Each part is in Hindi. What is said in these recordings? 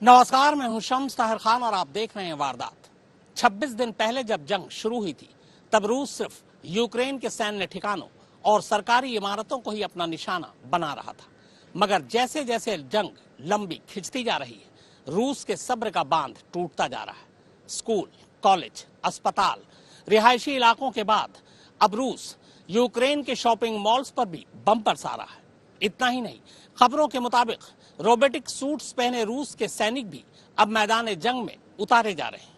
नमस्कार, मैं हूं शम्स ताहिर खान और आप देख रहे हैं वारदात। 26 दिन पहले जब जंग शुरू हुई थी तब रूस सिर्फ यूक्रेन के सैन्य ठिकानों और सरकारी इमारतों को ही अपना निशाना बना रहा था, मगर जैसे जैसे जंग लंबी खिंचती जा रही है, रूस के सब्र का बांध टूटता जा रहा है। स्कूल, कॉलेज, अस्पताल, रिहायशी इलाकों के बाद अब रूस यूक्रेन के शॉपिंग मॉल्स पर भी बम बरसा रहा है। इतना ही नहीं, खबरों के मुताबिक रोबोटिक सूट्स पहने रूस के सैनिक भी अब मैदान जंग में उतारे जा रहे हैं।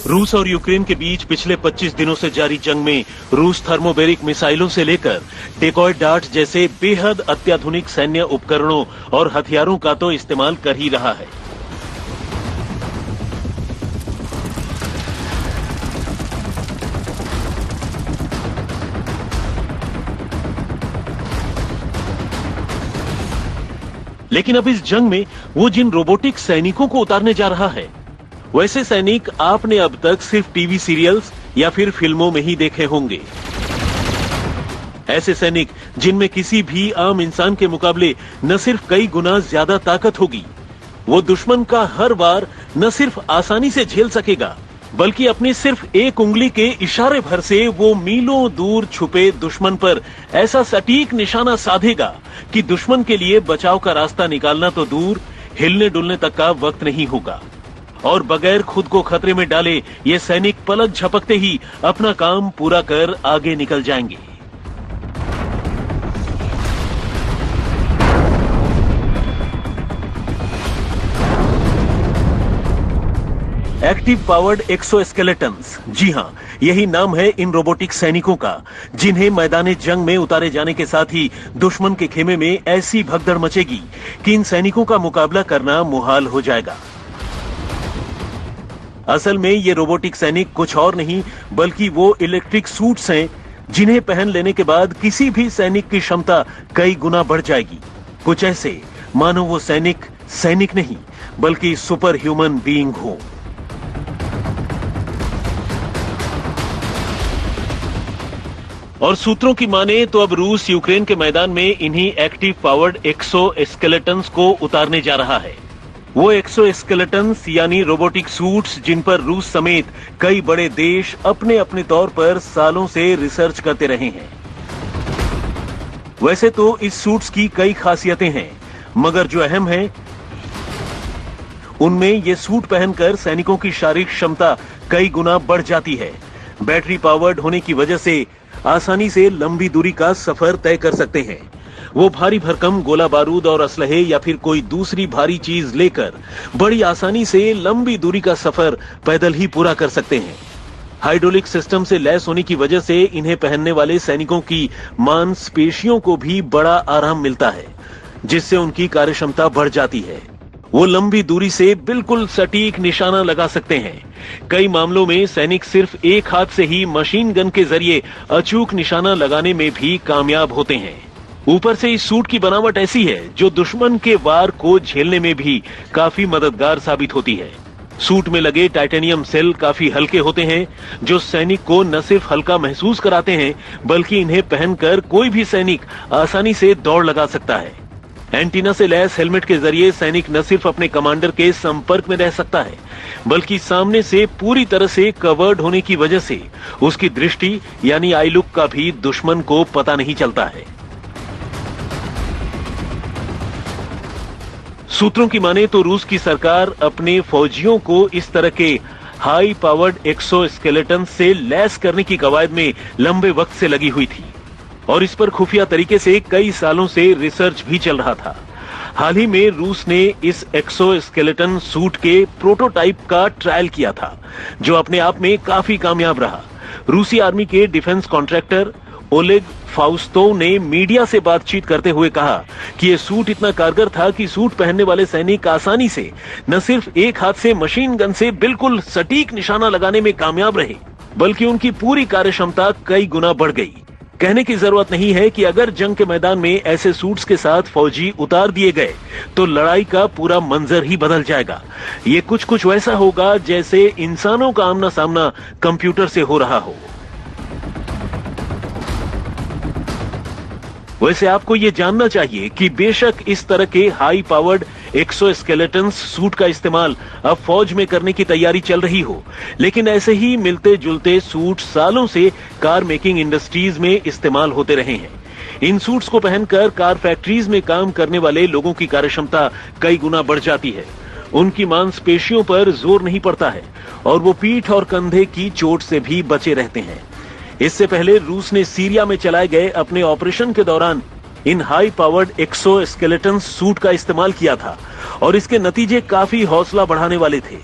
रूस और यूक्रेन के बीच पिछले 25 दिनों से जारी जंग में रूस थर्मोबैरिक मिसाइलों से लेकर टेकॉय डार्ट जैसे बेहद अत्याधुनिक सैन्य उपकरणों और हथियारों का तो इस्तेमाल कर ही रहा है। लेकिन अब इस जंग में वो जिन रोबोटिक सैनिकों को उतारने जा रहा है, वैसे सैनिक आपने अब तक सिर्फ टीवी सीरियल्स या फिर फिल्मों में ही देखे होंगे। ऐसे सैनिक जिनमें किसी भी आम इंसान के मुकाबले न सिर्फ कई गुना ज्यादा ताकत होगी, वो दुश्मन का हर वार न सिर्फ आसानी से झेल सकेगा, बल्कि अपनी सिर्फ एक उंगली के इशारे भर से वो मीलों दूर छुपे दुश्मन पर ऐसा सटीक निशाना साधेगा कि दुश्मन के लिए बचाव का रास्ता निकालना तो दूर, हिलने डुलने तक का वक्त नहीं होगा। और बगैर खुद को खतरे में डाले ये सैनिक पलक झपकते ही अपना काम पूरा कर आगे निकल जाएंगे। एक्टिव पावर्ड एक्सोस्केलेटन्स, जी हां, यही नाम है इन रोबोटिक सैनिकों का, जिन्हें मैदान जंग में उतारे जाने के साथ ही दुश्मन के खेमे में ऐसी भगदड़ मचेगी कि इन सैनिकों का मुकाबला करना मुहाल हो जाएगा। असल में ये रोबोटिक सैनिक कुछ और नहीं बल्कि वो इलेक्ट्रिक सूट्स हैं, जिन्हें पहन लेने के बाद किसी भी सैनिक की क्षमता कई गुना बढ़ जाएगी। कुछ ऐसे मानो वो सैनिक नहीं बल्कि सुपर ह्यूमन बीइंग हो। और सूत्रों की माने तो अब रूस यूक्रेन के मैदान में इन्हीं एक्टिव पावर्ड एक्सोस्केलेटन्स को उतारने जा रहा है। वो एक्सोस्केलेटन्स यानी रोबोटिक सूट्स जिन पर रूस समेत कई बड़े देश अपने अपने तौर पर सालों से रिसर्च करते रहे हैं। वैसे तो इस सूट्स की कई खासियतें हैं, मगर जो अहम है उनमें ये सूट पहनकर सैनिकों की शारीरिक क्षमता कई गुना बढ़ जाती है। बैटरी पावर्ड होने की वजह से आसानी से लंबी दूरी का सफर तय कर सकते हैं। वो भारी भरकम गोला बारूद और असलहे या फिर कोई दूसरी भारी चीज लेकर बड़ी आसानी से लंबी दूरी का सफर पैदल ही पूरा कर सकते हैं। हाइड्रोलिक सिस्टम से लैस होने की वजह से इन्हें पहनने वाले सैनिकों की मांसपेशियों को भी बड़ा आराम मिलता है, जिससे उनकी कार्यक्षमता बढ़ जाती है। वो लंबी दूरी से बिल्कुल सटीक निशाना लगा सकते हैं। कई मामलों में सैनिक सिर्फ एक हाथ से ही मशीन गन के जरिए अचूक निशाना लगाने में भी कामयाब होते हैं। ऊपर से इस सूट की बनावट ऐसी है जो दुश्मन के वार को झेलने में भी काफी मददगार साबित होती है। सूट में लगे टाइटेनियम सेल काफी हल्के होते हैं, जो सैनिक को न सिर्फ हल्का महसूस कराते हैं बल्कि इन्हें पहनकर कोई भी सैनिक आसानी से दौड़ लगा सकता है। एंटीना से लैस हेलमेट के जरिए सैनिक न सिर्फ अपने कमांडर के संपर्क में रह सकता है बल्कि सामने से पूरी तरह से कवर्ड होने की वजह से उसकी दृष्टि यानी आई लुक का भी दुश्मन को पता नहीं चलता है। सूत्रों की माने तो रूस की सरकार अपने फौजियों को इस तरह के हाई पावर्ड एक्सोस्केलेटन से लैस करने की कवायद में लंबे वक्त से लगी हुई थी और इस पर खुफिया तरीके से कई सालों से रिसर्च भी चल रहा था। हाल ही में रूस ने इस एक्सोस्केलेटन सूट के प्रोटोटाइप का ट्रायल किया था, जो अपने आप में काफी कामयाब रहा। रूसी आर्मी के डिफेंस कॉन्ट्रैक्टर ओलेग फाउस्तोव ने मीडिया से बातचीत करते हुए कहा कि यह सूट इतना कारगर था कि सूट पहनने वाले सैनिक आसानी से न सिर्फ एक हाथ से मशीन गन से बिल्कुल सटीक निशाना लगाने में कामयाब रहे, बल्कि उनकी पूरी कार्यक्षमता कई गुना बढ़ गई। कहने की जरूरत नहीं है कि अगर जंग के मैदान में ऐसे सूट्स के साथ फौजी उतार दिए गए तो लड़ाई का पूरा मंजर ही बदल जाएगा। ये कुछ वैसा होगा जैसे इंसानों का आमना सामना कंप्यूटर से हो रहा हो। वैसे आपको ये जानना चाहिए कि बेशक इस तरह के हाई पावर्ड एक्सोस्केलेटन्स सूट का इस्तेमाल अब फौज में करने की तैयारी चल रही हो, लेकिन ऐसे ही मिलते जुलते सूट सालों से कार मेकिंग इंडस्ट्रीज में इस्तेमाल होते रहे हैं। इन सूट्स को पहनकर कार फैक्ट्रीज में काम करने वाले लोगों की कार्यक्षमता कई गुना बढ़ जाती है। उनकी मांसपेशियों पर जोर नहीं पड़ता है और वो पीठ और कंधे की चोट से भी बचे रहते हैं। इससे पहले रूस ने सीरिया में चलाए गए अपने ऑपरेशन के दौरान इन हाई पावर्ड एक्सोस्केलेटन सूट का इस्तेमाल किया था और इसके नतीजे काफी हौसला बढ़ाने वाले थे।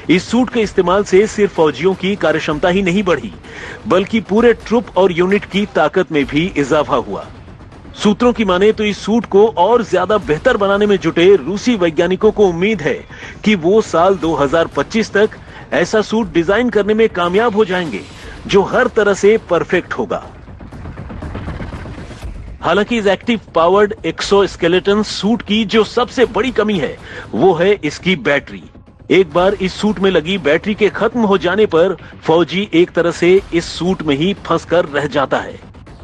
इस सूट के इस्तेमाल से सिर्फ फौजियों की कार्यक्षमता ही नहीं बढ़ी, बल्कि पूरे ट्रुप और यूनिट की ताकत में भी इजाफा हुआ। सूत्रों की माने तो इस सूट को और ज्यादा बेहतर बनाने में जुटे रूसी वैज्ञानिकों को उम्मीद है कि वो साल 2025 तक ऐसा सूट डिजाइन करने में कामयाब हो जाएंगे जो हर तरह से परफेक्ट होगा। हालांकि इस एक्टिव पावर्ड एक्सोस्केलेटन सूट की जो सबसे बड़ी कमी है वो है इसकी बैटरी। एक बार इस सूट में लगी बैटरी के खत्म हो जाने पर फौजी एक तरह से इस सूट में ही फंसकर रह जाता है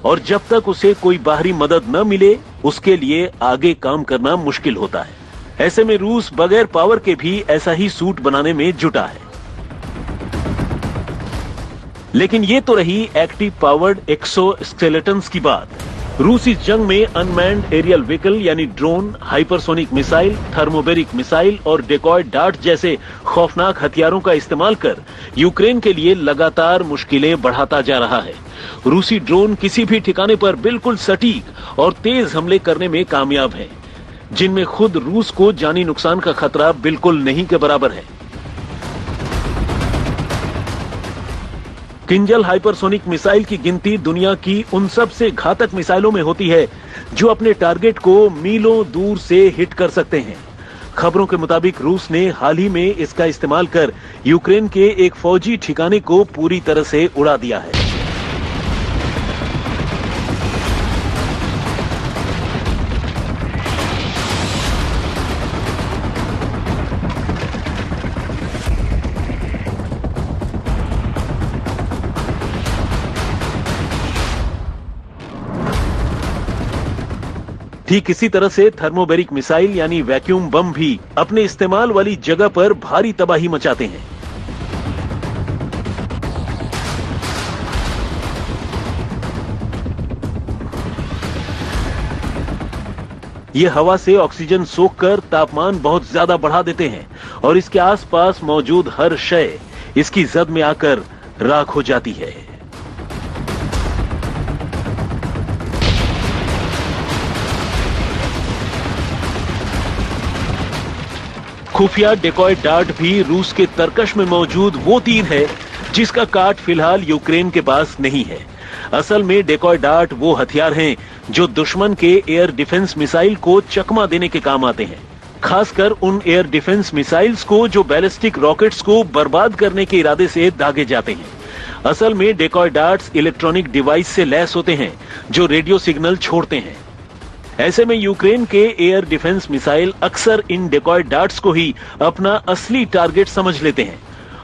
और जब तक उसे कोई बाहरी मदद न मिले उसके लिए आगे काम करना मुश्किल होता है। ऐसे में रूस बगैर पावर के भी ऐसा ही सूट बनाने में जुटा है। लेकिन ये तो रही एक्टिव पावर्ड एक्सोस्केलेटन्स की बात। रूस इस जंग में अनमैन्ड एरियल व्हीकल यानी drone, hypersonic missile, thermobaric missile और डेकॉय डार्ट जैसे खौफनाक हथियारों का इस्तेमाल कर यूक्रेन के लिए लगातार मुश्किलें बढ़ाता जा रहा है। रूसी ड्रोन किसी भी ठिकाने पर बिल्कुल सटीक और तेज हमले करने में कामयाब हैं, जिनमें खुद रूस को जानी नुकसान का खतरा बिल्कुल नहीं के बराबर है। किंजल हाइपरसोनिक मिसाइल की गिनती दुनिया की उन सबसे घातक मिसाइलों में होती है जो अपने टारगेट को मीलों दूर से हिट कर सकते हैं। खबरों के मुताबिक रूस ने हाल ही में इसका इस्तेमाल कर यूक्रेन के एक फौजी ठिकाने को पूरी तरह से उड़ा दिया है। ठीक इसी तरह से थर्मोबेरिक मिसाइल यानी वैक्यूम बम भी अपने इस्तेमाल वाली जगह पर भारी तबाही मचाते हैं। ये हवा से ऑक्सीजन सोखकर तापमान बहुत ज्यादा बढ़ा देते हैं और इसके आसपास मौजूद हर शय इसकी जद में आकर राख हो जाती है। खुफिया डेकॉय डार्ट भी रूस के तरकश में मौजूद वो तीर है जिसका काट फिलहाल यूक्रेन के पास नहीं है। असल में डेकॉय डार्ट वो हथियार हैं जो दुश्मन के एयर डिफेंस मिसाइल को चकमा देने के काम आते हैं, खासकर उन एयर डिफेंस मिसाइल्स को जो बैलिस्टिक रॉकेट्स को बर्बाद करने के इरादे से दागे जाते हैं। असल में डेकॉय डार्ट्स इलेक्ट्रॉनिक डिवाइस से लैस होते हैं जो रेडियो सिग्नल छोड़ते हैं। ऐसे में यूक्रेन के एयर डिफेंस मिसाइल अक्सर इन डेकॉय डार्ट्स को ही अपना असली टारगेट समझ लेते हैं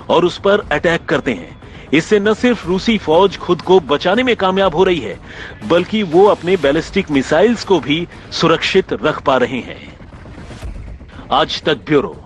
और उस पर अटैक करते हैं। इससे न सिर्फ रूसी फौज खुद को बचाने में कामयाब हो रही है, बल्कि वो अपने बैलिस्टिक मिसाइल्स को भी सुरक्षित रख पा रहे हैं। आज तक ब्यूरो।